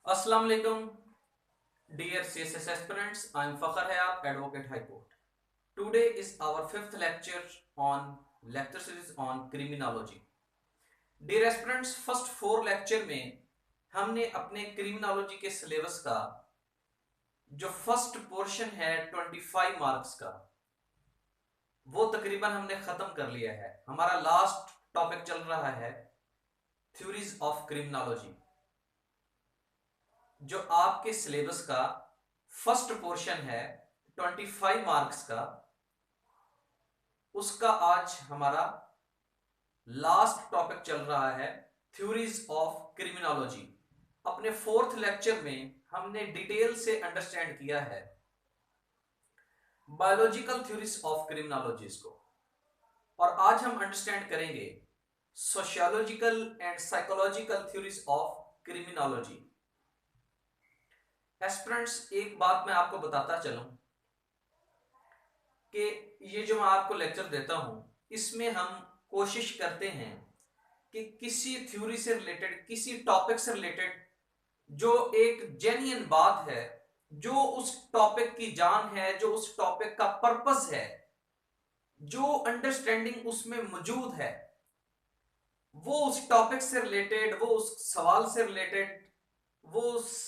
अस्सलाम वालेकुम dear CSS aspirants. I am Fakhar Hayat, Advocate High Court. Today is our fifth lecture on lecture series on criminology. Dear aspirants, first 4 lecture में हमने अपने criminology के syllabus का जो first portion है 25 marks का वो तकरीबन हमने खत्म कर लिया है। हमारा लास्ट टॉपिक चल रहा है थ्योरीज ऑफ क्रिमिनोलॉजी, जो आपके सिलेबस का फर्स्ट पोर्शन है 25 मार्क्स का। उसका आज हमारा लास्ट टॉपिक चल रहा है थ्योरीज ऑफ क्रिमिनोलॉजी। अपने 4th लेक्चर में हमने डिटेल से अंडरस्टैंड किया है बायोलॉजिकल थ्योरीज ऑफ क्रिमिनोलॉजीज को, और आज हम अंडरस्टैंड करेंगे sociological and psychological theories of criminology. Aspirants, एक बात मैं आपको बताता चलूं कि ये जो मैं आपको लेक्चर देता हूं इसमें हम कोशिश करते हैं कि किसी थ्योरी से रिलेटेड, किसी टॉपिक से रिलेटेड जो एक जेन्युइन बात है, जो उस टॉपिक की जान है, जो उस टॉपिक का पर्पस है, जो अंडरस्टैंडिंग उसमें मौजूद है, वो उस टॉपिक से रिलेटेड, वो उस सवाल से रिलेटेड, वो उस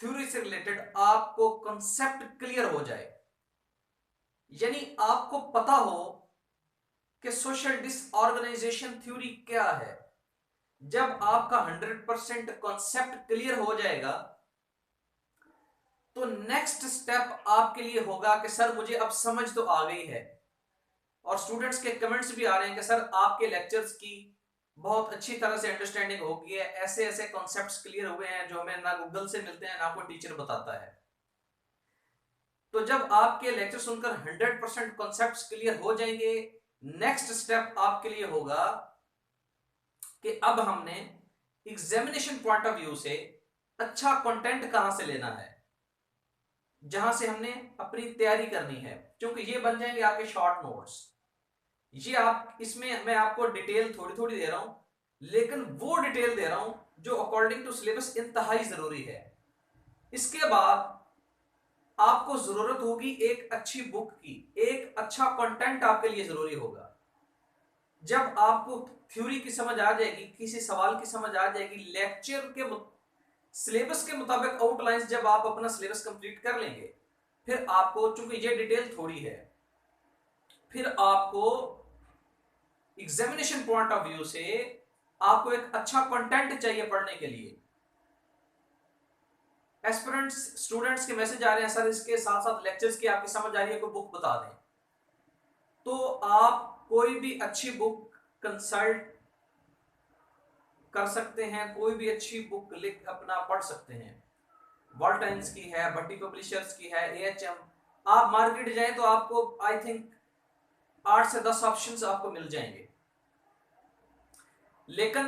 थ्योरी से रिलेटेड आपको कॉन्सेप्ट क्लियर हो जाए। यानी आपको पता हो कि सोशल डिसऑर्गेनाइजेशन थ्योरी क्या है। जब आपका 100% कॉन्सेप्ट क्लियर हो जाएगा तो नेक्स्ट स्टेप आपके लिए होगा कि सर मुझे अब समझ तो आ गई है। और स्टूडेंट्स के कमेंट्स भी आ रहे हैं कि सर आपके लेक्चर्स की बहुत अच्छी तरह से अंडरस्टैंडिंग हो गई है, ऐसे ऐसे कॉन्सेप्ट्स क्लियर हुए हैं जो हमें ना गूगल से मिलते हैं ना कोई टीचर बताता है। तो जब आपके लेक्चर सुनकर 100% कॉन्सेप्ट्स क्लियर हो जाएंगे, नेक्स्ट स्टेप आपके लिए होगा कि अब हमने एग्जामिनेशन पॉइंट ऑफ व्यू से अच्छा कंटेंट कहां से लेना है, जहां से हमने अपनी तैयारी करनी है, क्योंकि ये बन जाएंगे आपके शॉर्ट नोट्स। ये आप इसमें मैं आपको डिटेल थोड़ी थोड़ी दे रहा हूं, लेकिन वो डिटेल दे रहा हूं जो अकॉर्डिंग टू सिलेबस इंतहाई जरूरी है। इसके बाद आपको जरूरत होगी एक अच्छी बुक की, एक अच्छा कंटेंट आपके लिए जरूरी होगा। जब आपको थ्योरी की समझ आ जाएगी, किसी सवाल की समझ आ जाएगी, लेक्चर के सिलेबस के मुताबिक आउटलाइंस जब आप अपना सिलेबस कंप्लीट कर लेंगे, फिर आपको, चूंकि ये डिटेल थोड़ी है, फिर आपको एग्जामिनेशन पॉइंट ऑफ व्यू से आपको एक अच्छा कंटेंट चाहिए पढ़ने के लिए। एस्पिरेंट्स, स्टूडेंट्स के मैसेज आ रहे हैं सर इसके साथ साथ लेक्चर्स की आपकी समझ आ रही है, कोई बुक बता दें। तो आप कोई भी अच्छी बुक कंसल्ट कर सकते हैं, कोई भी अच्छी बुक लिख अपना पढ़ सकते हैं। वॉल्टाइन्स की है, भट्टी पब्लिशर्स की है, AHM। आप मार्केट जाएं तो आपको आई थिंक 8 से 10 ऑप्शंस आपको मिल जाएंगे। लेकिन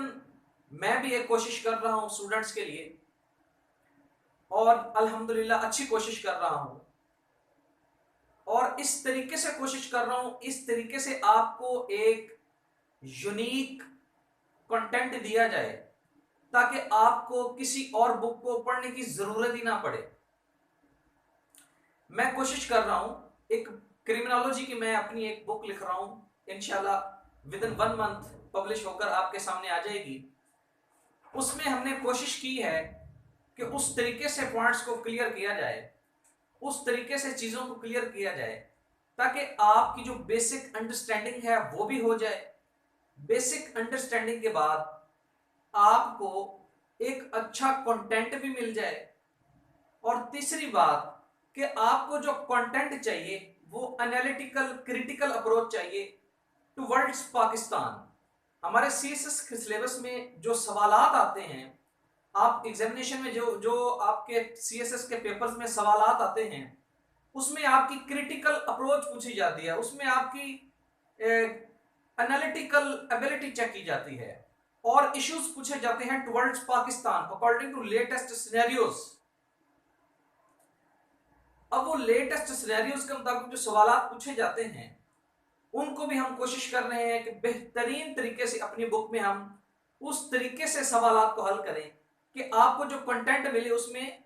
मैं भी एक कोशिश कर रहा हूं स्टूडेंट्स के लिए, और अल्हम्दुलिल्लाह अच्छी कोशिश कर रहा हूं, और इस तरीके से कोशिश कर रहा हूं, इस तरीके से आपको एक यूनिक कंटेंट दिया जाए ताकि आपको किसी और बुक को पढ़ने की जरूरत ही ना पड़े। मैं कोशिश कर रहा हूं, एक क्रिमिनोलॉजी की मैं अपनी एक बुक लिख रहा हूं, इंशाल्लाह विद इन 1 मंथ पब्लिश होकर आपके सामने आ जाएगी। उसमें हमने कोशिश की है कि उस तरीके से पॉइंट्स को क्लियर किया जाए, उस तरीके से चीजों को क्लियर किया जाए ताकि आपकी जो बेसिक अंडरस्टैंडिंग है वो भी हो जाए। बेसिक अंडरस्टैंडिंग के बाद आपको एक अच्छा कंटेंट भी मिल जाए, और तीसरी बात कि आपको जो कंटेंट चाहिए वो एनालिटिकल क्रिटिकल अप्रोच चाहिए टुवर्ड्स पाकिस्तान। हमारे सीएसएस के सिलेबस में जो सवालात आते हैं, आप एग्जामिनेशन में जो जो आपके सीएसएस के पेपर्स में सवालात आते हैं, उसमें आपकी क्रिटिकल अप्रोच पूछी जाती है, उसमें आपकी एनालिटिकल एबिलिटी चेक की जाती है, और इश्यूज पूछे जाते हैं towards Pakistan according to latest scenarios. अब वो लेटेस्ट सिनेरियोज के मुताबिक जो सवालात पूछे जाते हैं उनको भी हम कोशिश कर रहे हैं कि बेहतरीन तरीके से अपनी बुक में हम उस तरीके से सवालात को हल करें कि आपको जो कंटेंट मिले उसमें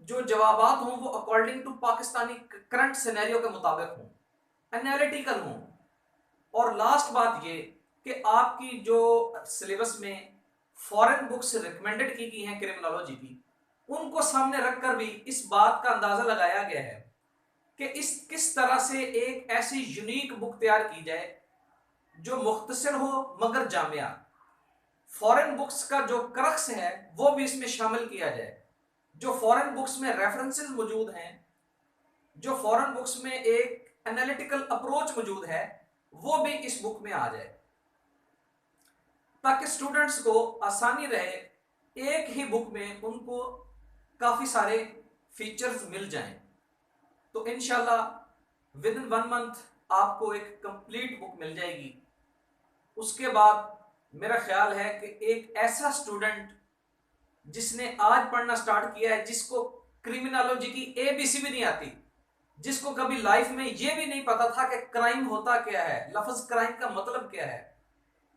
जो जवाबात हों वो according to Pakistani current scenario के मुताबिक हों, एनालिटिकल हों। और लास्ट बात ये कि आपकी जो सिलेबस में फॉरेन बुक्स रिकमेंडेड की गई हैं क्रिमिनोलॉजी की, उनको सामने रखकर भी इस बात का अंदाजा लगाया गया है कि इस किस तरह से एक ऐसी यूनिक बुक तैयार की जाए जो मुख्तसर हो मगर जामिया। फॉरेन बुक्स का जो क्रक्स है वो भी इसमें शामिल किया जाए, जो फॉरेन बुक्स में रेफरेंसेस मौजूद हैं, जो फॉरेन बुक्स में एक एनालिटिकल अप्रोच मौजूद है, वो भी इस बुक में आ जाए, ताकि स्टूडेंट्स को आसानी रहे, एक ही बुक में उनको काफी सारे फीचर्स मिल जाएं। तो इंशाल्लाह विद इन 1 मंथ आपको एक कंप्लीट बुक मिल जाएगी। उसके बाद मेरा ख्याल है कि एक ऐसा स्टूडेंट जिसने आज पढ़ना स्टार्ट किया है, जिसको क्रिमिनोलॉजी की ABC भी नहीं आती, जिसको कभी लाइफ में यह भी नहीं पता था कि क्राइम होता क्या है, लफ्ज क्राइम का मतलब क्या है,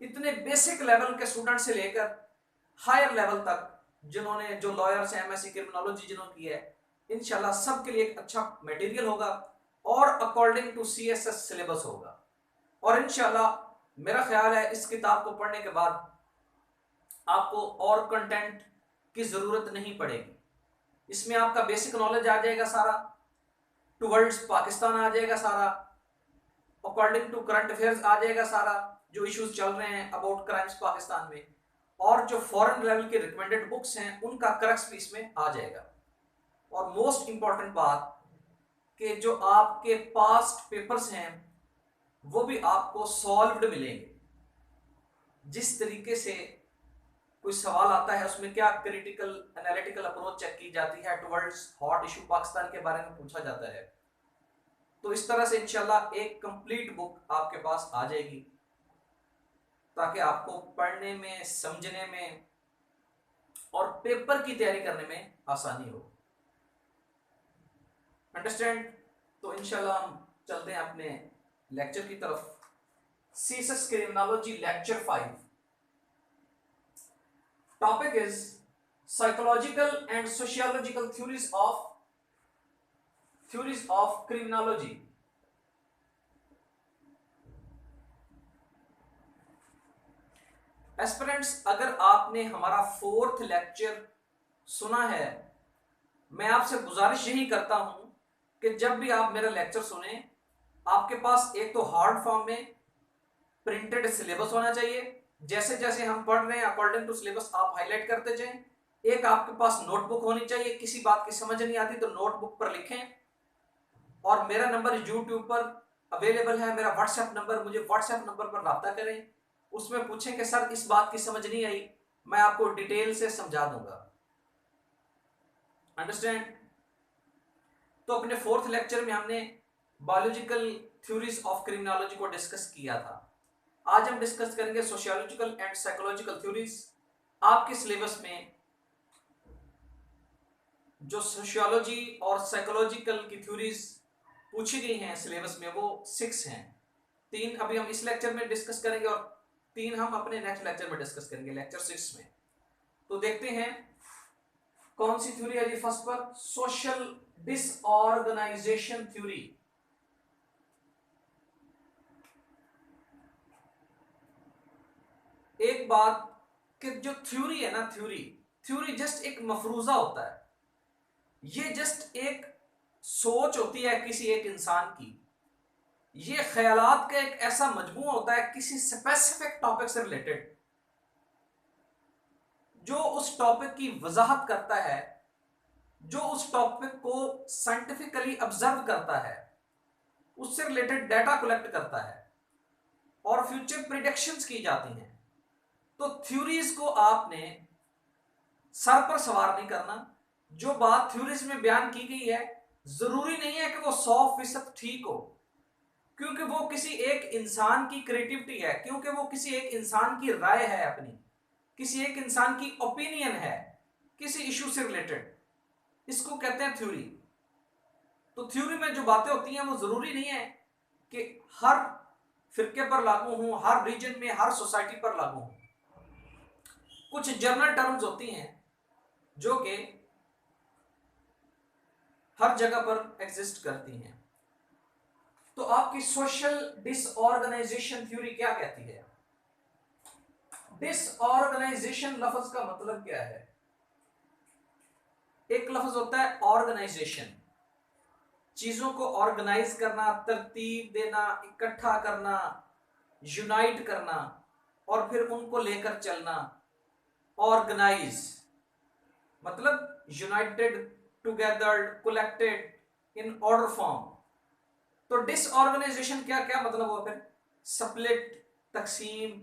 इतने बेसिक लेवल के स्टूडेंट से लेकर हायर लेवल तक, जिन्होंने जो लॉयर्स हैं, MSc क्रिमिनोलॉजी जिन्होंने की है, इंशाल्लाह सबके लिए एक अच्छा मटेरियल होगा और अकॉर्डिंग टू CSS सिलेबस होगा। और इंशाल्लाह मेरा ख्याल है इस किताब को पढ़ने के बाद आपको और कंटेंट की जरूरत नहीं पड़ेगी। इसमें आपका बेसिक नॉलेज आ जाएगा सारा, टुवर्ड्स पाकिस्तान आ जाएगा सारा, अकॉर्डिंग टू करंट अफेयर्स आ जाएगा सारा, जो इश्यूज चल रहे हैं अबाउट क्राइम्स पाकिस्तान में, और जो फॉरेन लेवल के रिकमेंडेड बुक्स हैं उनका क्रक्स भी इसमें आ जाएगा। और मोस्ट इंपॉर्टेंट बात कि जो आपके पास्ट पेपर्स हैं वो भी आपको सॉल्व्ड मिलेंगे। जिस तरीके से कोई सवाल आता है उसमें क्या क्रिटिकल एनालिटिकल अप्रोच चेक की जाती है, टुवर्ड्स हॉट इशू पाकिस्तान के बारे में पूछा जाता है, तो इस तरह से इंशाल्लाह एक कंप्लीट बुक आपके पास आ जाएगी, ताकि आपको पढ़ने में, समझने में और पेपर की तैयारी करने में आसानी हो। अंडरस्टैंड? तो इंशाल्लाह हम चलते हैं अपने लेक्चर की तरफ। CSS criminology lecture 5। Topic is psychological and sociological theories of criminology. Aspirants, अगर आपने हमारा 4th लेक्चर सुना है, मैं आपसे गुजारिश यही करता हूं कि जब भी आप मेरा लेक्चर सुने, आपके पास एक तो हार्ड फॉर्म में प्रिंटेड सिलेबस होना चाहिए, जैसे जैसे हम पढ़ रहे हैं अकॉर्डिंग टू सिलेबस आप हाईलाइट करते जाएं। एक आपके पास नोटबुक होनी चाहिए, किसी बात की समझ नहीं आती तो नोटबुक पर लिखें। और मेरा नंबर यूट्यूब पर अवेलेबल है, मेरा व्हाट्सएप नंबर, मुझे व्हाट्सएप नंबर पर रब्ता करें, उसमें पूछें कि सर इस बात की समझ नहीं आई, मैं आपको डिटेल से समझा दूंगा। अंडरस्टैंड? तो अपने 4th लेक्चर में हमने बायोलॉजिकल थ्योरीज ऑफ क्रिमिनोलॉजी को डिस्कस किया था। आज हम डिस्कस करेंगे सोशियोलॉजिकल एंड साइकोलॉजिकल थ्योरीज। आपके सिलेबस में जो सोशियोलॉजी और साइकोलॉजिकल की थ्योरीज पूछी गई हैं सिलेबस में, वो 6 हैं। 3 अभी हम इस लेक्चर में डिस्कस करेंगे और 3 हम अपने नेक्स्ट लेक्चर में डिस्कस करेंगे, लेक्चर 6 में। तो देखते हैं कौन सी थ्योरी है जी। फर्स्ट पर सोशल डिसऑर्गेनाइजेशन थ्योरी। एक बात कि जो थ्योरी है ना, थ्योरी जस्ट एक मफरूजा होता है, ये जस्ट एक सोच होती है किसी एक इंसान की, ये ख्यालात का एक ऐसा मजमूआ होता है किसी स्पेसिफिक टॉपिक से रिलेटेड, जो उस टॉपिक की वजाहत करता है, जो उस टॉपिक को साइंटिफिकली ऑब्जर्व करता है, उससे रिलेटेड डाटा कलेक्ट करता है और फ्यूचर प्रिडिक्शंस की जाती हैं। तो थ्योरीज को आपने सर पर सवार नहीं करना। जो बात थ्योरीज में बयान की गई है जरूरी नहीं है कि वो 100% ठीक हो, क्योंकि वो किसी एक इंसान की क्रिएटिविटी है, क्योंकि वो किसी एक इंसान की राय है, अपनी किसी एक इंसान की ओपिनियन है किसी इशू से रिलेटेड, इसको कहते हैं थ्योरी। तो थ्योरी में जो बातें होती हैं वो जरूरी नहीं है कि हर फिरके पर लागू हो, हर रीजन में, हर सोसाइटी पर लागू हो। कुछ जनरल टर्म्स होती हैं जो कि हर जगह पर एग्जिस्ट करती हैं। तो आपकी सोशल डिसऑर्गेनाइजेशन थ्योरी क्या कहती है? डिसऑर्गेनाइजेशन लफ्ज का मतलब क्या है? एक लफ्ज होता है ऑर्गेनाइजेशन, चीजों को ऑर्गेनाइज करना, तरतीब देना, इकट्ठा करना, यूनाइट करना और फिर उनको लेकर चलना। ऑर्गेनाइज मतलब United, together, collected in order form. तो डिसऑर्गेनाइजेशन क्या क्या मतलब हुआ फिर? स्प्लिट, तकसीम,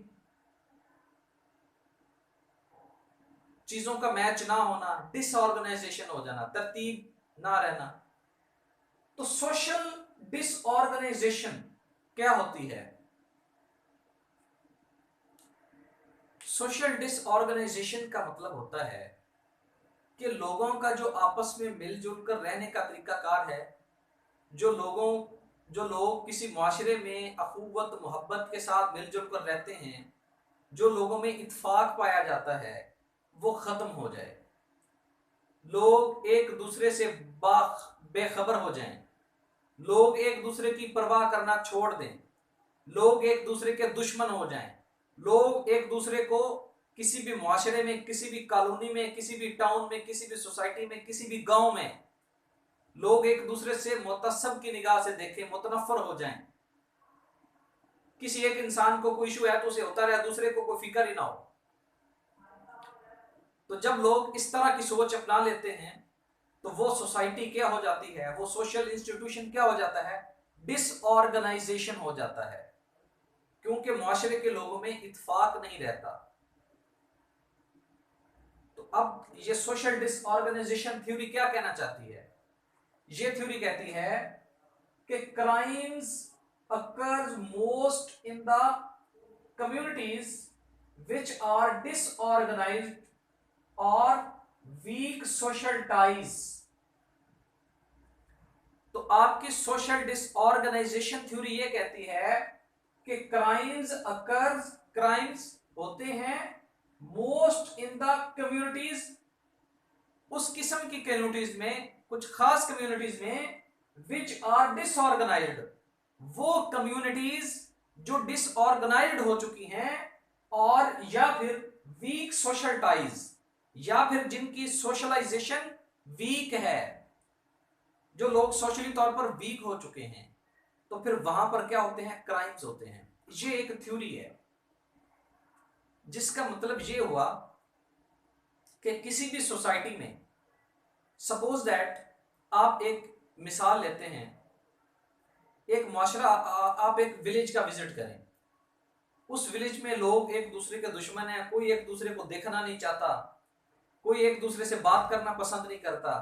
चीजों का मैच ना होना, डिसऑर्गेनाइजेशन हो जाना, तरतीब ना रहना। तो सोशल डिसऑर्गेनाइजेशन क्या होती है? सोशल डिसऑर्गेनाइजेशन का मतलब होता है कि लोगों का जो आपस में मिलजुल कर रहने का तरीकाकार है, जो लोग किसी मुआशरे में अखुवत मोहब्बत के साथ मिलजुल कर रहते हैं, जो लोगों में इत्फाक पाया जाता है, वो खत्म हो जाए। लोग एक दूसरे से बेखबर हो जाएं, लोग एक दूसरे की परवाह करना छोड़ दें, लोग एक दूसरे के दुश्मन हो जाएं, लोग एक दूसरे को किसी भी मुआशरे में, किसी भी कॉलोनी में, किसी भी टाउन में, किसी भी सोसाइटी में, किसी भी गांव में लोग एक दूसरे से मुतअस्सब की निगाह से देखें, मुतनफ्फर हो जाएं। किसी एक इंसान को कोई इशू है तो उसे होता रहे, दूसरे को कोई फिक्र ही ना हो। तो जब लोग इस तरह की सोच अपना लेते हैं तो वो सोसाइटी क्या हो जाती है, वो सोशल इंस्टीट्यूशन क्या हो जाता है? डिसऑर्गेनाइजेशन हो जाता है, क्योंकि मुआशरे के लोगों में इत्फाक नहीं रहता। तो अब ये सोशल डिसऑर्गेनाइजेशन थ्योरी क्या कहना चाहती है? ये थ्योरी कहती है कि crimes occurs most in the communities which are disorganised और वीक सोशल टाइज। तो आपकी सोशल डिसऑर्गेनाइजेशन थ्योरी ये कहती है कि क्राइम्स होते हैं मोस्ट इन द कम्युनिटीज, उस किस्म की कम्युनिटीज में, कुछ खास कम्युनिटीज में, विच आर डिसऑर्गेनाइज्ड, वो कम्युनिटीज जो डिसऑर्गेनाइज्ड हो चुकी हैं, और या फिर वीक सोशल टाइज, या फिर जिनकी सोशलाइजेशन वीक है, जो लोग सोशली तौर पर वीक हो चुके हैं। तो फिर वहां पर क्या होते हैं? क्राइम्स होते हैं। ये एक थ्योरी है जिसका मतलब ये हुआ कि किसी भी सोसाइटी में, सपोज दैट, आप एक मिसाल लेते हैं, एक मुआशरा, आप एक विलेज का विजिट करें। उस विलेज में लोग एक दूसरे के दुश्मन है, कोई एक दूसरे को देखना नहीं चाहता, कोई एक दूसरे से बात करना पसंद नहीं करता,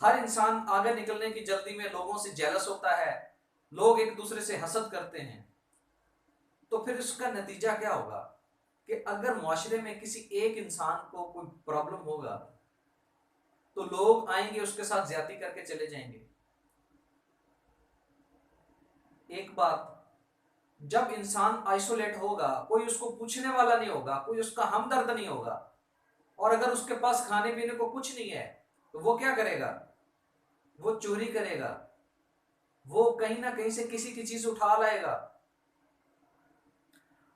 हर इंसान आगे निकलने की जल्दी में लोगों से जेलस होता है, लोग एक दूसरे से हसद करते हैं। तो फिर उसका नतीजा क्या होगा कि अगर मुआशरे में किसी एक इंसान को कोई प्रॉब्लम होगा तो लोग आएंगे, उसके साथ ज्यादती करके चले जाएंगे। एक बात, जब इंसान आइसोलेट होगा, कोई उसको पूछने वाला नहीं होगा, कोई उसका हमदर्द नहीं होगा, और अगर उसके पास खाने पीने को कुछ नहीं है तो वो क्या करेगा? वो चोरी करेगा, वो कहीं ना कहीं से किसी की चीज उठा लाएगा।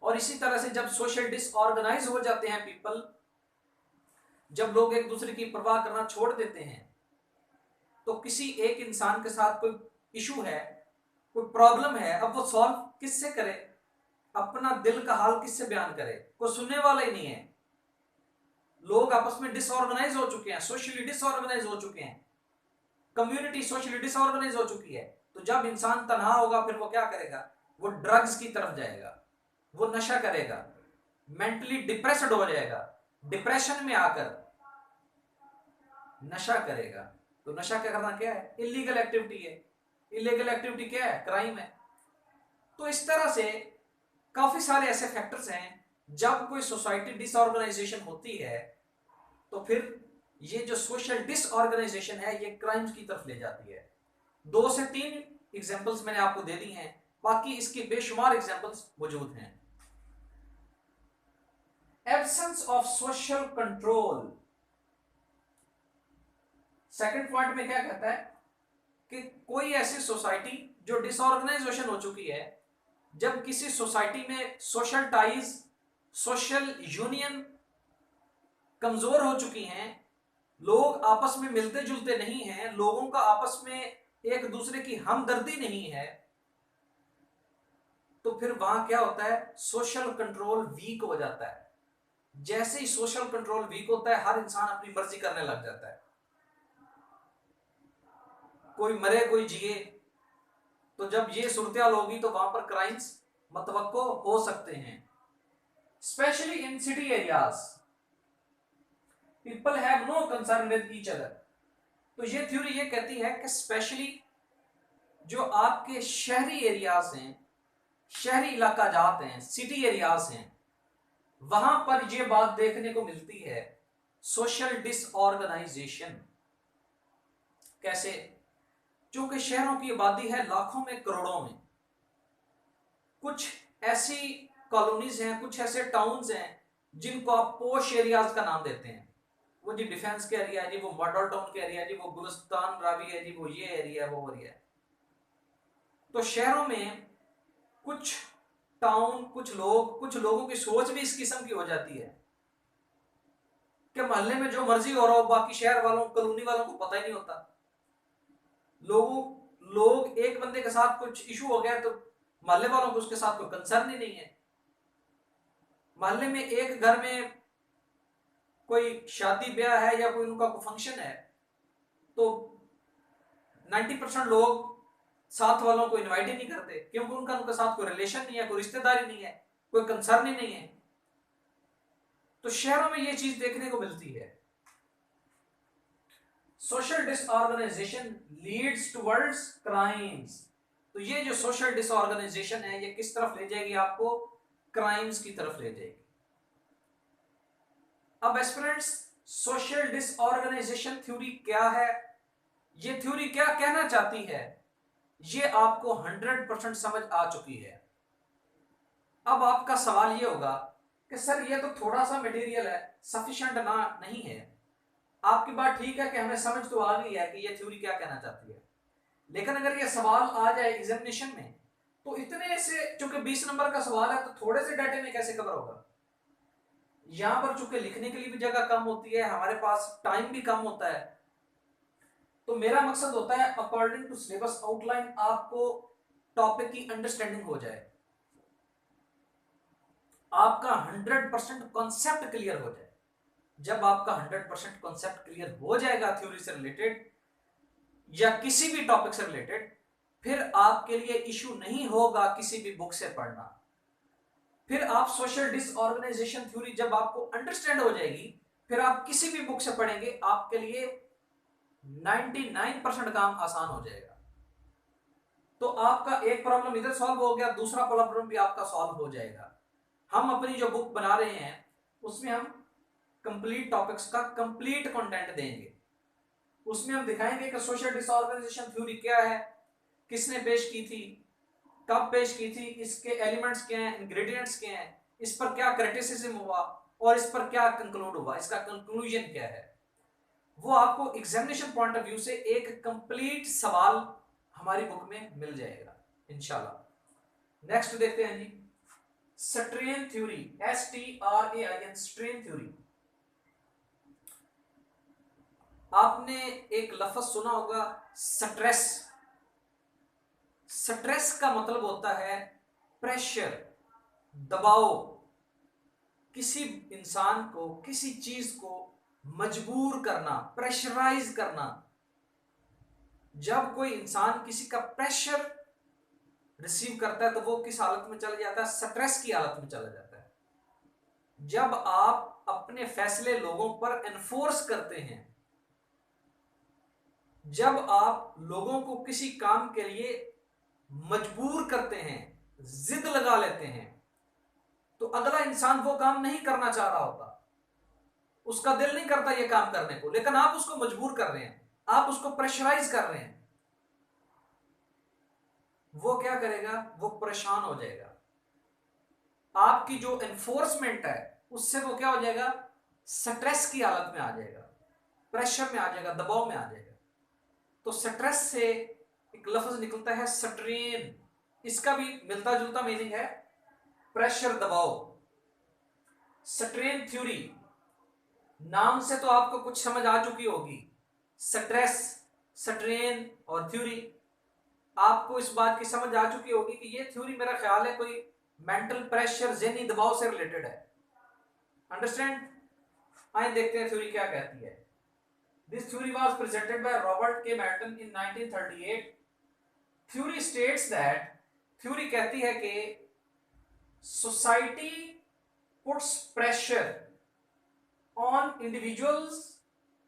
और इसी तरह से जब सोशल डिसऑर्गेनाइज हो जाते हैं पीपल, जब लोग एक दूसरे की परवाह करना छोड़ देते हैं, तो किसी एक इंसान के साथ कोई इशू है, कोई प्रॉब्लम है, अब वो सॉल्व किससे करे? अपना दिल का हाल किससे बयान करे? कोई सुनने वाला ही नहीं है। लोग आपस में डिसऑर्गेनाइज हो चुके हैं, सोशली डिसऑर्गेनाइज हो चुके हैं, कम्युनिटी सोशली डिसऑर्गेनाइज हो चुकी है। तो जब इंसान तन्हा होगा फिर वो क्या करेगा? वो ड्रग्स की तरफ जाएगा, वो नशा करेगा, मेंटली डिप्रेस्ड हो जाएगा, डिप्रेशन में आकर नशा करेगा। तो नशा क्या करना क्या है? इलीगल एक्टिविटी है। इलीगल एक्टिविटी क्या है? क्राइम है। तो इस तरह से काफी सारे ऐसे फैक्टर्स हैं, जब कोई सोसाइटी डिसऑर्गेनाइजेशन होती है तो फिर ये जो सोशल डिसऑर्गेनाइजेशन है ये क्राइम्स की तरफ ले जाती है। 2 से 3 एग्जांपल्स मैंने आपको दे दी हैं, बाकी इसके बेशुमार एग्जांपल्स मौजूद हैं। Absence of social control second point में क्या कहता है कि कोई ऐसी सोसाइटी जो डिसऑर्गेनाइजेशन हो चुकी है, जब किसी सोसाइटी में सोशल टाइज, सोशल यूनियन कमजोर हो चुकी हैं, लोग आपस में मिलते जुलते नहीं हैं, लोगों का आपस में एक दूसरे की हमदर्दी नहीं है, तो फिर वहां क्या होता है, सोशल कंट्रोल वीक हो जाता है। जैसे ही सोशल कंट्रोल वीक होता है, हर इंसान अपनी मर्जी करने लग जाता है, कोई मरे कोई जिए। तो जब ये सूरत होगी तो वहां पर क्राइम्स मतवक्को हो सकते हैं, specially in city areas. People have no concern with each other. तो ये थ्योरी ये कहती है कि स्पेशली जो आपके शहरी एरियाज हैं, शहरी इलाका जाते हैं, सिटी एरियाज हैं, वहां पर यह बात देखने को मिलती है, सोशल डिसऑर्गेनाइजेशन। कैसे? क्योंकि शहरों की आबादी है लाखों में, करोड़ों में। कुछ ऐसी कॉलोनीज हैं, कुछ ऐसे टाउन्स हैं जिनको आप पोश एरियाज का नाम देते हैं। वो जी डिफेंस के एरिया है जी, वो मॉडल टाउन के एरिया है जी, वो गुलिस्तान रावी है जी, वो ये एरिया है, वो एरिया है। तो शहरों में कुछ टाउन, कुछ लोगों की सोच भी इस किस्म की हो जाती है कि मोहल्ले में जो मर्जी हो रहा हो, बाकी शहर वालों, कॉलोनी वालों को पता ही नहीं होता। लोग एक बंदे के साथ कुछ इशू हो गया तो मोहल्ले वालों को उसके साथ कोई कंसर्न ही नहीं है। मोहल्ले में एक घर में कोई शादी ब्याह है या कोई उनका कोई फंक्शन है, तो 90% लोग साथ वालों को इनवाइट ही नहीं करते, क्योंकि उनका साथ कोई रिलेशन नहीं है, कोई रिश्तेदारी नहीं है, कोई कंसर्न ही नहीं है। तो शहरों में ये चीज देखने को मिलती है। Social disorganisation leads towards crimes. तो ये जो सोशल डिसऑर्गेनाइजेशन है, ये किस तरफ ले जाएगी आपको? क्राइम्स की तरफ ले जाएगी। अब एस्पिरेंट्स, सोशल डिसऑर्गेनाइजेशन थ्योरी क्या है, ये थ्योरी क्या कहना चाहती है, ये आपको 100% समझ आ चुकी है। अब आपका सवाल ये होगा कि सर ये तो थोड़ा सा मटेरियल है, सफिशिएंट ना नहीं है। आपकी बात ठीक है कि हमें समझ तो आ गई है कि ये थ्योरी क्या कहना चाहती है, लेकिन अगर ये सवाल आ जाए एग्जामिनेशन में, तो इतने से, चूंकि 20 नंबर का सवाल है, तो थोड़े से डाटे में कैसे कवर होगा? यहां पर चूंकि लिखने के लिए भी जगह कम होती है, हमारे पास टाइम भी कम होता है। तो मेरा मकसद होता है अकॉर्डिंग टू सिलेबस आउटलाइन आपको टॉपिक की अंडरस्टैंडिंग हो जाए, आपका 100% कॉन्सेप्ट क्लियर हो जाए। जब आपका 100% कॉन्सेप्ट क्लियर हो जाएगा थ्योरी से रिलेटेड या किसी भी टॉपिक से रिलेटेड, फिर आपके लिए इशू नहीं होगा किसी भी बुक से पढ़ना। फिर आप सोशल डिसऑर्गेनाइजेशन थ्योरी जब आपको अंडरस्टैंड हो जाएगी, फिर आप किसी भी बुक से पढ़ेंगे, आपके लिए 99% काम आसान हो जाएगा। तो आपका एक प्रॉब्लम इधर सॉल्व हो गया, दूसरा प्रॉब्लम भी आपका सॉल्व हो जाएगा। हम अपनी जो बुक बना रहे हैं उसमें हम कंप्लीट टॉपिक्स का कंप्लीट कंटेंट देंगे। उसमें हम दिखाएंगे कि सोशल डिसऑर्गेनाइजेशन थ्योरी क्या है, किसने पेश की थी, कब पेश की थी, इसके एलिमेंट्स क्या हैं, इंग्रेडिएंट्स क्या हैं, इस पर क्या क्रिटिसिज्म हुआ और इस पर क्या कंक्लूड हुआ, इसका कंक्लूजन क्या है। वो आपको एग्जामिनेशन पॉइंट ऑफ व्यू से एक कंप्लीट सवाल हमारी बुक में मिल जाएगा इंशाल्लाह। नेक्स्ट देखते हैं जी, strain theory, STRAIN, strain theory. आपने एक लफ्ज सुना होगा, स्ट्रेस। स्ट्रेस का मतलब होता है प्रेशर, दबाव। किसी इंसान को किसी चीज को मजबूर करना, प्रेशराइज करना। जब कोई इंसान किसी का प्रेशर रिसीव करता है तो वो किस हालत में चला जाता है? स्ट्रेस की हालत में चला जाता है। जब आप अपने फैसले लोगों पर एनफोर्स करते हैं, जब आप लोगों को किसी काम के लिए मजबूर करते हैं, जिद लगा लेते हैं, तो अगला इंसान वो काम नहीं करना चाह रहा होता, उसका दिल नहीं करता ये काम करने को, लेकिन आप उसको मजबूर कर रहे हैं, आप उसको प्रेशराइज कर रहे हैं। वो क्या करेगा? वो परेशान हो जाएगा। आपकी जो एनफोर्समेंट है उससे वो क्या हो जाएगा? स्ट्रेस की हालत में आ जाएगा। प्रेशर में आ जाएगा, दबाव में आ जाएगा। तो स्ट्रेस से एक लफ्ज निकलता है स्ट्रेन, इसका भी मिलता जुलता मीनिंग है, प्रेशर, दबाव। स्ट्रेन थ्योरी, नाम से तो आपको कुछ समझ आ चुकी होगी, स्ट्रेस, स्ट्रेन और थ्योरी। आपको इस बात की समझ आ चुकी होगी कि ये थ्योरी मेरा ख्याल है कोई मेंटल प्रेशर, ज़हनी दबाव से रिलेटेड है। अंडरस्टैंड? आइए देखते हैं थ्योरी क्या कहती है। This theory was presented by Robert के मेल्टन इन 1938। थ्योरी स्टेट्स दैट, थ्योरी कहती है कि society puts pressure on individuals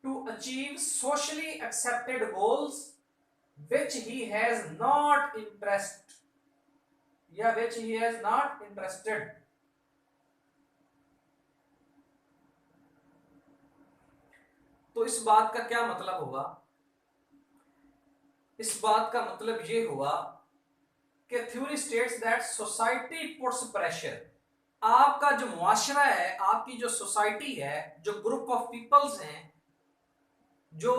to achieve socially accepted goals which he has not interest या which he has not interested। तो इस बात का क्या मतलब होगा? इस बात का मतलब ये हुआ कि theory states that society puts pressure, आपका जो मुआशरा है, आपकी जो सोसाइटी है, जो ग्रुप ऑफ पीपल्स हैं, जो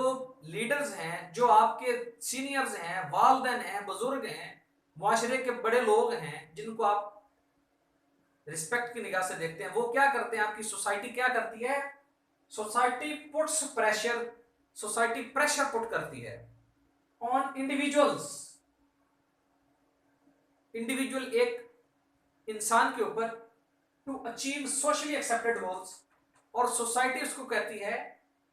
लीडर्स हैं, जो आपके सीनियर्स हैं, वालिदैन हैं, बुजुर्ग हैं, मुआशरे के बड़े लोग हैं जिनको आप रिस्पेक्ट की निगाह से देखते हैं, वो क्या करते हैं? आपकी सोसाइटी क्या करती है? Society puts pressure, society pressure put करती है ऑन इंडिविजुअल्स, इंडिविजुअल एक इंसान के ऊपर, to achieve socially accepted goals, और सोसाइटी उसको कहती है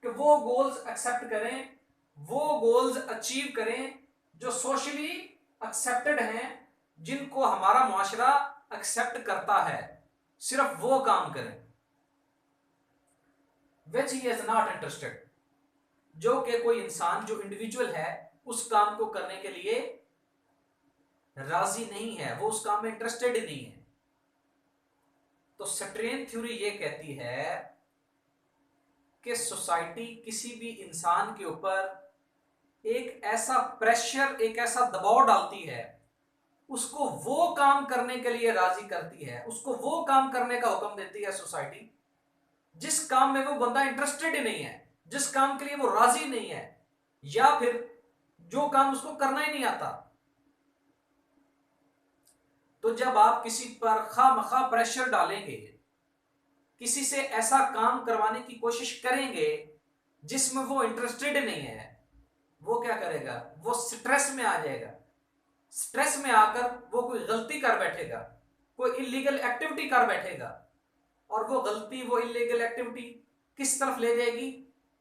कि वो गोल्स एक्सेप्ट करें, वो गोल्स अचीव करें जो सोशली एक्सेप्टेड हैं, जिनको हमारा मुआशरा एक्सेप्ट करता है, सिर्फ वो काम करें। विच ही इज नॉट इंटरेस्टेड, जो कि कोई इंसान जो इंडिविजुअल है उस काम को करने के लिए राजी नहीं है, वो उस काम में इंटरेस्टेड ही नहीं है। तो स्ट्रेन थ्योरी ये कहती है कि सोसाइटी किसी भी इंसान के ऊपर एक ऐसा प्रेशर, एक ऐसा दबाव डालती है, उसको वो काम करने के लिए राजी करती है, उसको वो काम करने का हुक्म देती है सोसाइटी जिस काम में वो बंदा इंटरेस्टेड ही नहीं है, जिस काम के लिए वो राजी नहीं है, या फिर जो काम उसको करना ही नहीं आता। तो जब आप किसी पर खामखा प्रेशर डालेंगे, किसी से ऐसा काम करवाने की कोशिश करेंगे जिसमें वो इंटरेस्टेड नहीं है, वो क्या करेगा? वो स्ट्रेस में आ जाएगा। स्ट्रेस में आकर वो कोई गलती कर बैठेगा, कोई इलीगल एक्टिविटी कर बैठेगा, और वो गलती, वो इलीगल एक्टिविटी किस तरफ ले जाएगी?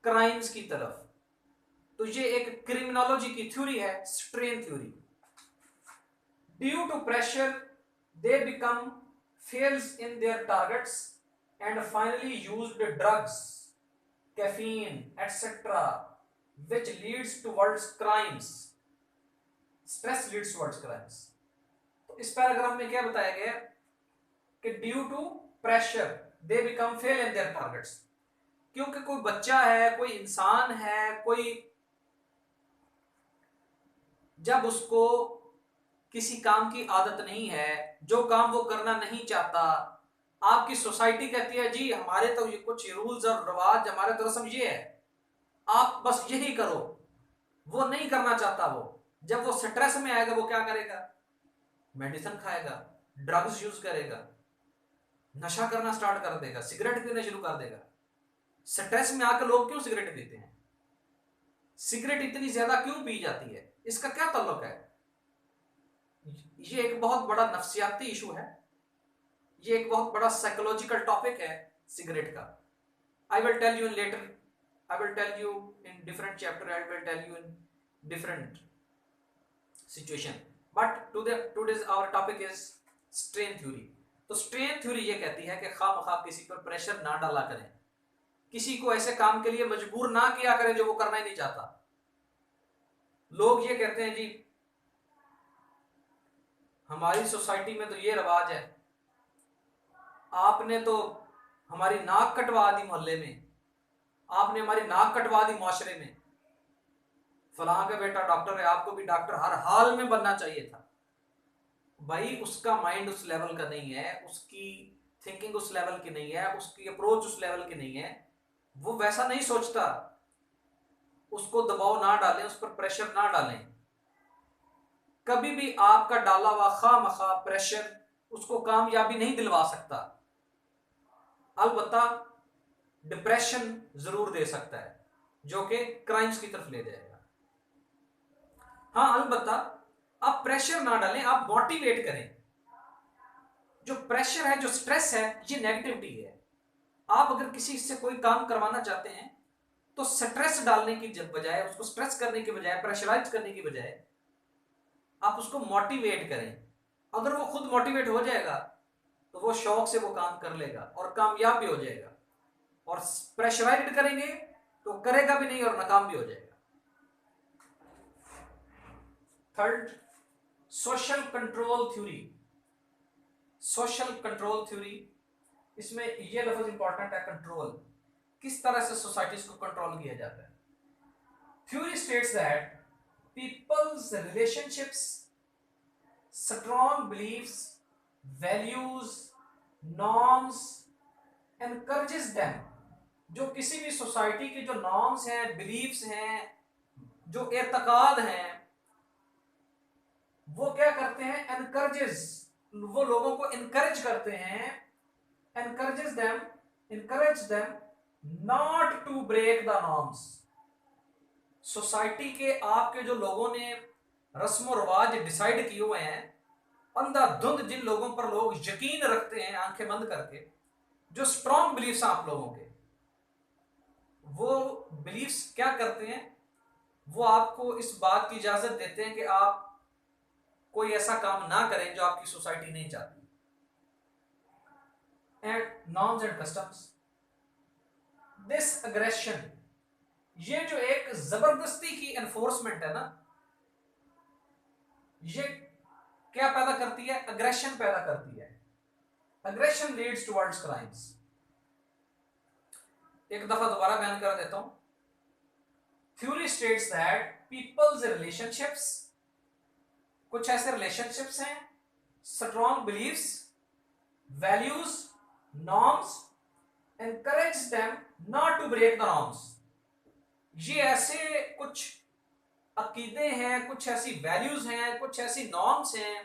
क्राइम्स की तरफ। तो ये एक क्रिमिनोलॉजी की थ्योरी है, strain theory. Due to pressure they become fails in their targets and finally used drugs, caffeine, etc., which leads towards crimes. Stress leads towards crimes. तो इस पैराग्राफ में क्या बताया गया कि due to pressure they become fail in their targets, क्योंकि कोई बच्चा है, कोई इंसान है, कोई जब उसको किसी काम की आदत नहीं है, जो काम वो करना नहीं चाहता, आपकी सोसाइटी कहती है जी हमारे तो ये कुछ रूल्स और रिवाज, हमारे तो रस्म ये है, आप बस यही करो, वो नहीं करना चाहता। वो जब वो स्ट्रेस में आएगा वो क्या करेगा? मेडिसिन खाएगा, ड्रग्स यूज करेगा, नशा करना स्टार्ट कर देगा, सिगरेट पीना शुरू कर देगा। स्ट्रेस में आकर लोग क्यों सिगरेट पीते हैं? सिगरेट इतनी ज्यादा क्यों पी जाती है? इसका क्या ताल्लुक है? ये एक बहुत बड़ा नफ्सियाती इशू है, ये एक बहुत बड़ा साइकोलॉजिकल टॉपिक है सिगरेट का। I will tell you in later, I will tell you in different chapter, I will tell you in different situation, but today's our topic is strain theory. तो strain theory ये कहती है कि खामखा किसी पर pressure ना डाला करें, किसी को ऐसे काम के लिए मजबूर ना किया करें जो वो करना ही नहीं चाहता। लोग ये कहते हैं जी हमारी सोसाइटी में तो ये रिवाज है, आपने तो हमारी नाक कटवा दी मोहल्ले में, आपने हमारी नाक कटवा दी मुआशरे में, फलां का बेटा डॉक्टर है, आपको भी डॉक्टर हर हाल में बनना चाहिए था। भाई उसका माइंड उस लेवल का नहीं है, उसकी थिंकिंग उस लेवल की नहीं है, उसकी अप्रोच उस लेवल की नहीं है, वो वैसा नहीं सोचता। उसको दबाव ना डालें, उस पर प्रेशर ना डालें। कभी भी आपका डाला हुआ खामखा प्रेशर उसको कामयाबी नहीं दिलवा सकता, अलबत्ता डिप्रेशन जरूर दे सकता है, जो कि क्राइम्स की तरफ ले जाएगा। हाँ, अलबत्ता आप प्रेशर ना डालें, आप मोटिवेट करें। जो प्रेशर है, जो स्ट्रेस है, ये नेगेटिविटी है। आप अगर किसी से कोई काम करवाना चाहते हैं तो स्ट्रेस डालने की बजाय, उसको स्ट्रेस करने की बजाय, प्रेशराइज करने की बजाय आप उसको मोटिवेट करें। अगर वो खुद मोटिवेट हो जाएगा तो वो शौक से वो काम कर लेगा और कामयाब भी हो जाएगा। और प्रेशराइज करेंगे तो करेगा भी नहीं और नाकाम भी हो जाएगा। Third, social control theory. Social control theory, इसमें ये लफ्ज इंपॉर्टेंट है, कंट्रोल। किस तरह से सोसाइटीज को कंट्रोल किया जाता है। Theory states that people's relationships, strong beliefs, values, norms encourages them। जो किसी भी सोसाइटी के जो नॉर्म्स हैं, बिलीफ्स हैं, जो एतकाद हैं, वो क्या करते हैं, एनकरेजेस, वो लोगों को इनकरेज करते हैं, encourage them not to break the norms। Society के आपके जो लोगों ने रस्म और रिवाज डिसाइड किए हुए हैं, अंधाधुंध जिन लोगों पर लोग यकीन रखते हैं आंखें बंद करके, जो स्ट्रॉन्ग बिलीफ्स हैं आप लोगों के, वो बिलीफ्स क्या करते हैं, वो आपको इस बात की इजाजत देते हैं कि आप कोई ऐसा काम ना करें जो आपकी सोसाइटी नहीं चाहती। And norms and customs, this aggression, ये जो एक जबरदस्ती की एनफोर्समेंट है ना, ये क्या पैदा करती है, अग्रेशन पैदा करती है। Aggression leads towards crimes. एक दफा दोबारा बयान कर देता हूं। Theory states that peoples relationships, कुछ ऐसे रिलेशनशिप्स हैं, strong beliefs, values, norms encourage them not to break the norms। ये ऐसे कुछ अकीदे हैं, कुछ ऐसी वैल्यूज हैं, कुछ ऐसी नॉर्म्स हैं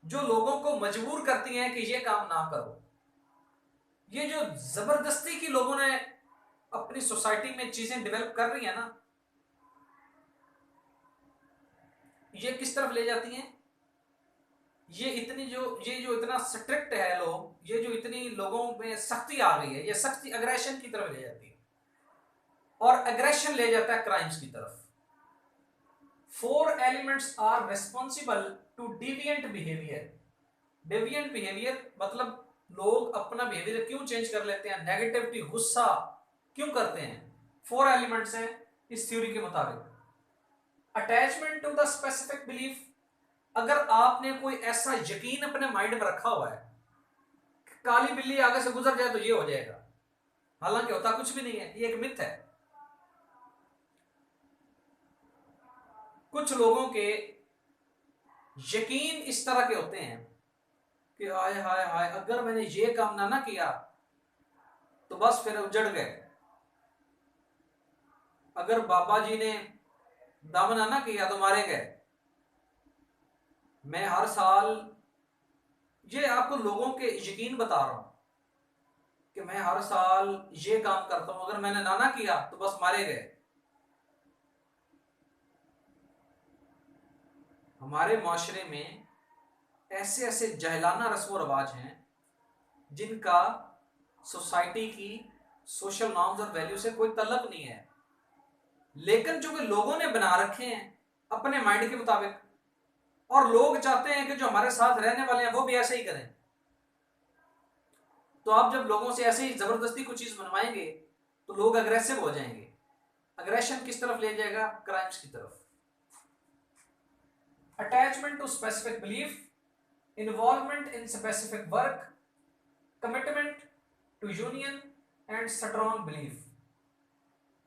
जो लोगों को मजबूर करती हैं कि ये काम ना करो। ये जो जबरदस्ती की लोगों ने अपनी सोसाइटी में चीजें डेवलप कर रही है ना, ये किस तरफ ले जाती हैं, ये जो इतना स्ट्रिक्ट है लोग, ये जो इतनी लोगों में सख्ती आ गई है, ये सख्ती अग्रेशन की तरफ ले जाती है, और अग्रेशन ले जाता है क्राइम्स की तरफ। 4 elements are responsible to deviant behaviour. Deviant behaviour मतलब लोग अपना बिहेवियर क्यों चेंज कर लेते हैं, नेगेटिविटी, गुस्सा क्यों करते हैं। 4 एलिमेंट्स हैं इस थ्योरी के मुताबिक। Attachment to the specific belief, अगर आपने कोई ऐसा यकीन अपने माइंड में रखा हुआ है कि काली बिल्ली आगे से गुजर जाए तो ये हो जाएगा, हालांकि होता कुछ भी नहीं है, ये एक मिथ है। कुछ लोगों के यकीन इस तरह के होते हैं कि हाय हाय हाय, अगर मैंने ये काम ना किया तो बस फिर उजड़ गए। अगर बाबा जी ने दम ना किया तो मारे गए। मैं हर साल, ये आपको लोगों के यकीन बता रहा हूं कि मैं हर साल ये काम करता हूं, अगर मैंने ना किया तो बस मारे गए। हमारे माशरे में ऐसे ऐसे जहलाना रस्म रिवाज हैं जिनका सोसाइटी की सोशल नॉर्म्स और वैल्यू से कोई तल्लुक नहीं है, लेकिन जो कि लोगों ने बना रखे हैं अपने माइंड के मुताबिक, और लोग चाहते हैं कि जो हमारे साथ रहने वाले हैं वो भी ऐसे ही करें। तो आप जब लोगों से ऐसे ही जबरदस्ती कुछ चीज बनवाएंगे तो लोग अग्रेसिव हो जाएंगे। अग्रेशन किस तरफ ले जाएगा, क्राइम्स की तरफ। Attachment to specific belief, involvement in specific work, commitment to union and strong belief.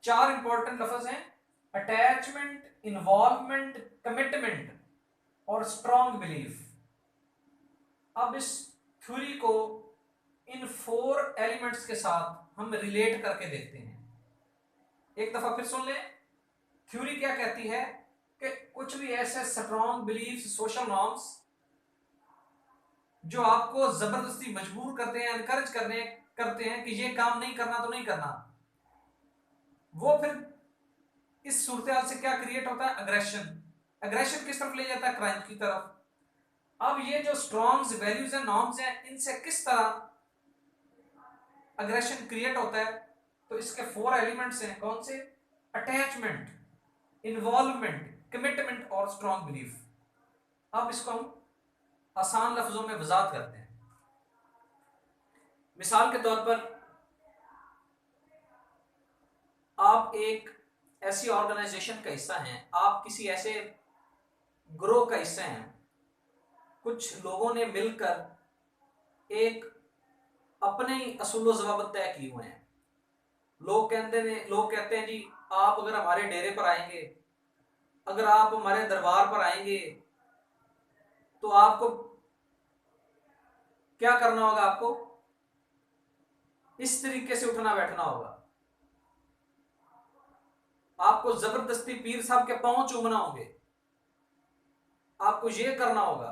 4 important लफ्ज हैं, अटैचमेंट, इन्वॉल्वमेंट, कमिटमेंट और स्ट्रॉन्ग बिलीफ। अब इस थ्योरी को इन 4 एलिमेंट्स के साथ हम रिलेट करके देखते हैं। एक दफा फिर सुन लें। थ्योरी क्या कहती है कि कुछ भी ऐसे स्ट्रॉन्ग बिलीफ, सोशल नॉर्म्स जो आपको जबरदस्ती मजबूर करते हैं, एनकरेज करते हैं कि ये काम नहीं करना तो नहीं करना, वो फिर इस सूरत से क्या क्रिएट होता है, अग्रेशन। अग्रेशन किस तरफ ले जाता है, क्राइम की तरफ। अब ये जो स्ट्रॉन्ग वैल्यूज एंड नॉर्म्स हैं, इनसे किस तरह अग्रेशन क्रिएट होता है, तो इसके 4 एलिमेंट्स हैं। कौन से? अटैचमेंट, इन्वॉल्वमेंट, कमिटमेंट और स्ट्रॉन्ग बिलीफ। अब इसको हम आसान लफ्जों में वजाहत करते हैं। मिसाल के तौर पर, आप एक ऐसी ऑर्गेनाइजेशन का हिस्सा हैं, आप किसी ऐसे ग्रोह का हिस्सा हैं, कुछ लोगों ने मिलकर एक अपने ही असूल ज़वाबित तय किए हुए हैं। लोग कहते हैं जी, आप अगर हमारे डेरे पर आएंगे, अगर आप हमारे दरबार पर आएंगे, तो आपको क्या करना होगा, आपको इस तरीके से उठना बैठना होगा, आपको जबरदस्ती पीर साहब के पांव चूमना होंगे, आपको ये करना होगा,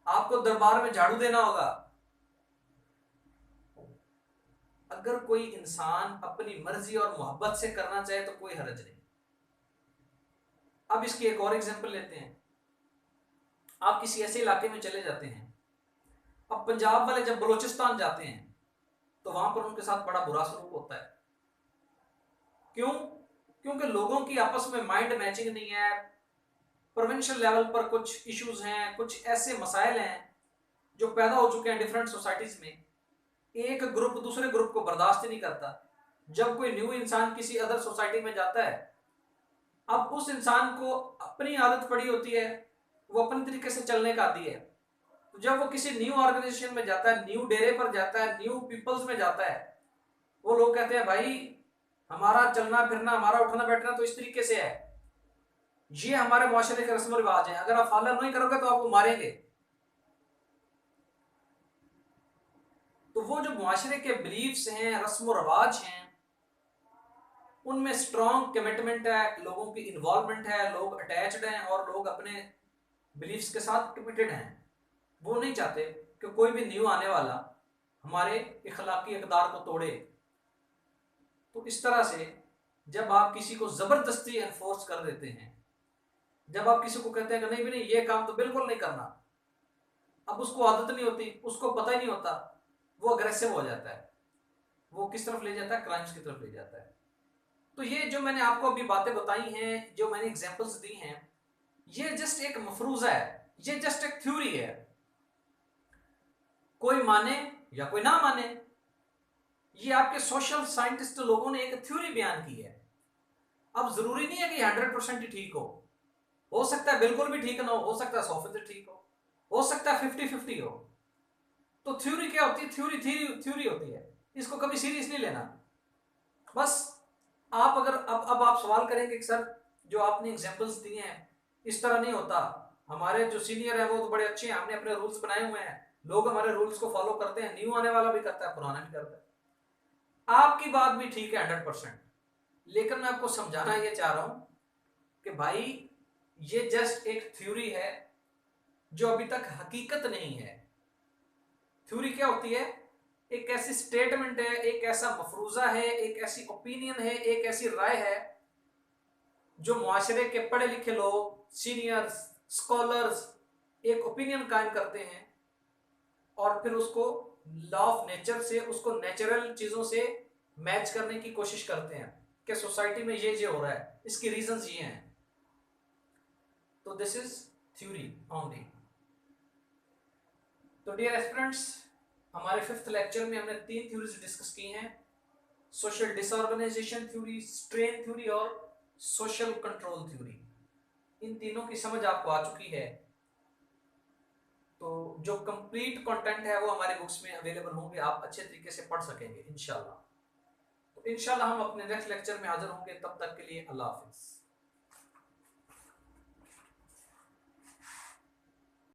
आपको दरबार में झाड़ू देना होगा। अगर कोई इंसान अपनी मर्जी और मोहब्बत से करना चाहे तो कोई हर्ज नहीं। अब इसकी एक और एग्जांपल लेते हैं। आप किसी ऐसे इलाके में चले जाते हैं, अब पंजाब वाले जब बलूचिस्तान जाते हैं तो वहां पर उनके साथ बड़ा बुरा सलूक होता है। क्यों? क्योंकि लोगों की आपस में माइंड मैचिंग नहीं है, प्रोविंशियल लेवल पर कुछ इश्यूज हैं, कुछ ऐसे मसाइल हैं जो पैदा हो चुके हैं डिफरेंट सोसाइटीज में। एक ग्रुप दूसरे ग्रुप को बर्दाश्त ही नहीं करता। जब कोई न्यू इंसान किसी अदर सोसाइटी में जाता है, अब उस इंसान को अपनी आदत पड़ी होती है, वो अपने तरीके से चलने का आदी है। तो जब वो किसी न्यू ऑर्गेनाइजेशन में जाता है, न्यू डेरे पर जाता है, न्यू पीपल्स में जाता है, वो लोग कहते हैं भाई हमारा चलना फिरना, हमारा उठना बैठना तो इस तरीके से है, ये हमारे मुआशरे के रस्म रिवाज है, अगर आप फॉलो नहीं करोगे तो आपको मारेंगे। तो वो जो मुआशरे के बिलीफ्स हैं, रस्म रिवाज हैं, उनमें स्ट्रॉन्ग कमिटमेंट है, लोगों की इन्वॉल्वमेंट है, लोग अटैच्ड हैं और लोग अपने बिलीफ्स के साथ कमिटेड हैं। वो नहीं चाहते कि कोई भी न्यू आने वाला हमारे इखलाकी इक़दार को तोड़े। तो इस तरह से जब आप किसी को जबरदस्ती एनफोर्स कर देते हैं, जब आप किसी को कहते हैं कि नहीं भी नहीं ये काम तो बिल्कुल नहीं करना, अब उसको आदत नहीं होती, उसको पता ही नहीं होता, वो अग्रेसिव हो जाता है। वो किस तरफ ले जाता है? क्राइम्स की तरफ ले जाता है। तो ये जो मैंने आपको अभी बातें बताई हैं, जो मैंने एग्जांपल्स दी हैं, ये जस्ट एक मफरूजा है, ये जस्ट एक थ्योरी है। कोई माने या कोई ना माने, ये आपके सोशल साइंटिस्ट लोगों ने एक थ्योरी बयान की है। अब जरूरी नहीं है कि 100% ही ठीक हो सकता है बिल्कुल भी ठीक ना हो सकता है 100% ठीक हो सकता है 50-50 हो। तो थ्योरी क्या होती है? थ्योरी होती है, इसको कभी सीरियस नहीं लेना। बस आप अगर अब आप सवाल करेंगे कि सर जो आपने एग्जांपल्स दिए हैं इस तरह नहीं होता, हमारे जो सीनियर है वो तो बड़े अच्छे हैं, हमने अपने रूल्स बनाए हुए हैं, लोग हमारे रूल्स को फॉलो करते हैं, न्यू आने वाला भी करता है, पुराना भी करता है। आपकी बात भी ठीक है 100%, लेकिन मैं आपको समझाना ये चाह रहा हूं कि भाई ये जस्ट एक थ्योरी है जो अभी तक हकीकत नहीं है। थ्योरी क्या होती है? एक ऐसी स्टेटमेंट है, एक ऐसा मफरूजा है, एक ऐसी ओपिनियन है, एक ऐसी राय है जो मुआशरे के पढ़े लिखे लोग, सीनियर्स, स्कॉलर्स एक ओपिनियन कायम करते हैं और फिर उसको लॉ ऑफ नेचर से, उसको नेचुरल चीजों से मैच करने की कोशिश करते हैं कि सोसाइटी में ये हो रहा है, इसकी रीजंस ये हैं। तो दिस इज थ्योरी ओनली। तो डियर एस्पिरेंट्स, हमारे 5th लेक्चर में हमने 3 थ्योरीज डिस्कस की हैं: social disorganisation theory, strain theory और सोशल कंट्रोल थ्योरी। इन तीनों की समझ आपको आ चुकी है। तो जो कंप्लीट कंटेंट है वो हमारे बुक्स में अवेलेबल होंगे, आप अच्छे तरीके से पढ़ सकेंगे इंशाल्लाह। तो इंशाल्लाह हम अपने नेक्स्ट लेक्चर में हाजिर होंगे, तब तक के लिए अल्लाह हाफिज।